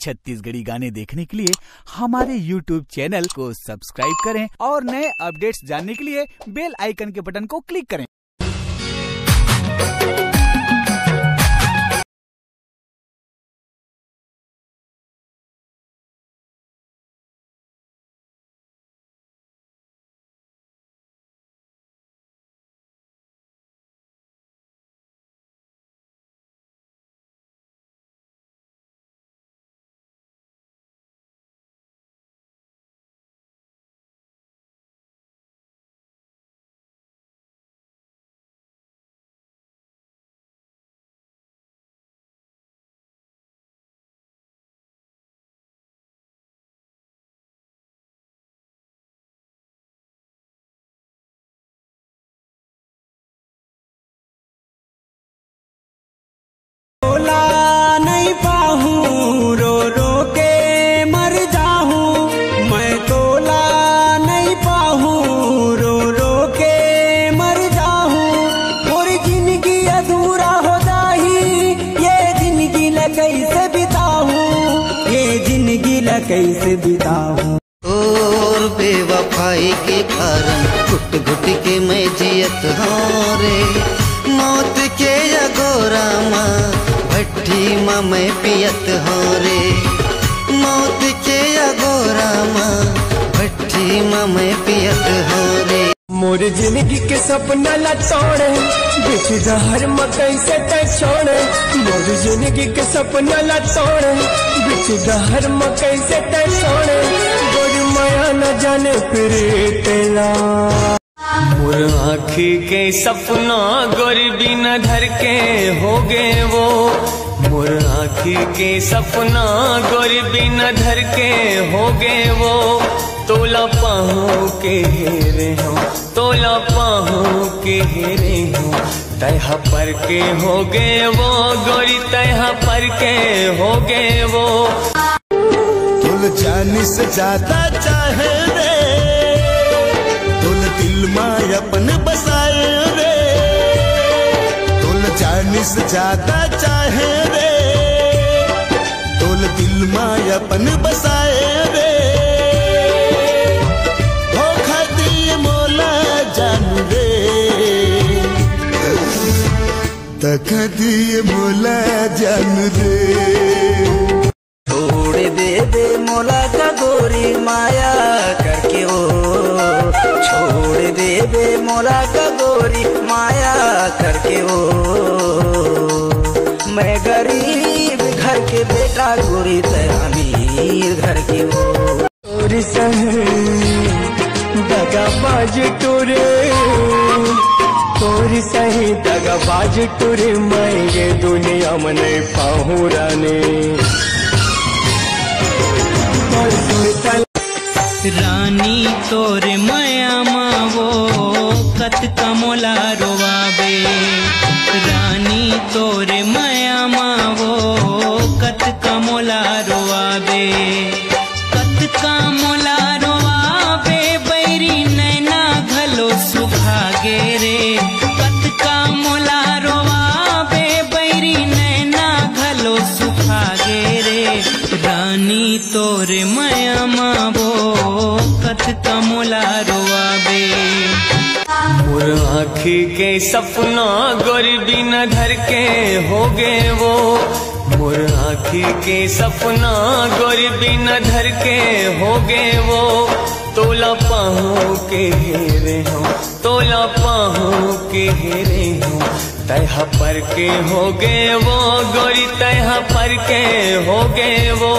छत्तीसगढ़ी गाने देखने के लिए हमारे YouTube चैनल को सब्सक्राइब करें और नए अपडेट्स जानने के लिए बेल आइकन के बटन को क्लिक करें। नहीं पाहूं रो रो के मर जाऊं, मैं तोला नहीं पाहूं रो रो के मर जाऊं, और जिंदगी अधूरा हो जाही, ये जिंदगी ल कैसे बिताऊं, ये जिंदगी ल कैसे बिताऊं। और बेवफाई के कारण घुट घुट के मैं जियत हूँ रे, मौत के अगोरा माँ भट्टी माँ मैं पियत हूँ रे, मौत के अगोरा माँ भट्टी माँ मैं पियत हूँ रे। मोर जिंदगी के सपना ला तोड़े, बिछ जहर मकई से ते छोड़े, मोर जिंदगी के सपना ला तोड़े, बिछ जहर मकई से ते छोड़े, गोरी माया न जाने फिर तेला। मोर आँखी के सपना गोरी बिना धर के हो गए वो, मोर आँखी के सपना गोरी बिना धर के हो गए वो, तोला पाहू के हेरे हो, तोला पाहू के हेरे हो, तैहा पर के हो गए वो गोरी, तैहा पर के हो गए वो। तुल जानी से ज्यादा चाहे रे, तुल दिल में अपन बसाए रे, तुल जानी से ज्यादा चाहे रे, तुल दिल में अपन बसाए रे, धोखा दिए मोला जानू रे, धोखा दिए मोला जानू रे। छोड़ दे मोला का गोरी माया करके वो, छोड़ दे मोला का गोरी माया करके वो, मैं गरीब घर के बेटा गोरी तेरा अमीर घर के वो। और दगाबाज टूरे, तोरी सही दगाबाज टूरे, मैं ये दुनिया में नहीं पाहूं रानी। रानी तोरे माया मावो कत कमोला रोवाबे, रानी तोरे माया मावो कत कमोला रोवाबे, कत कमोला रोवाबे, बैरी नैना घलो सुखागे रे, कत कमोला रोवाबे, बैरी नैना घलो सुखागे रे, रानी तोरे माया मावो कत कमोला रोवाबे। मोर आँखी के सपना गोरी बिना धर के हो गए वो, मोर आँखी के सपना गोरी बिना धर के हो गए वो, तोला पाहू के हेरे हो, तोला पाहू के हेरे हो, तैहा पर के हो गए वो गोरी, तैहा पर के हो गए वो।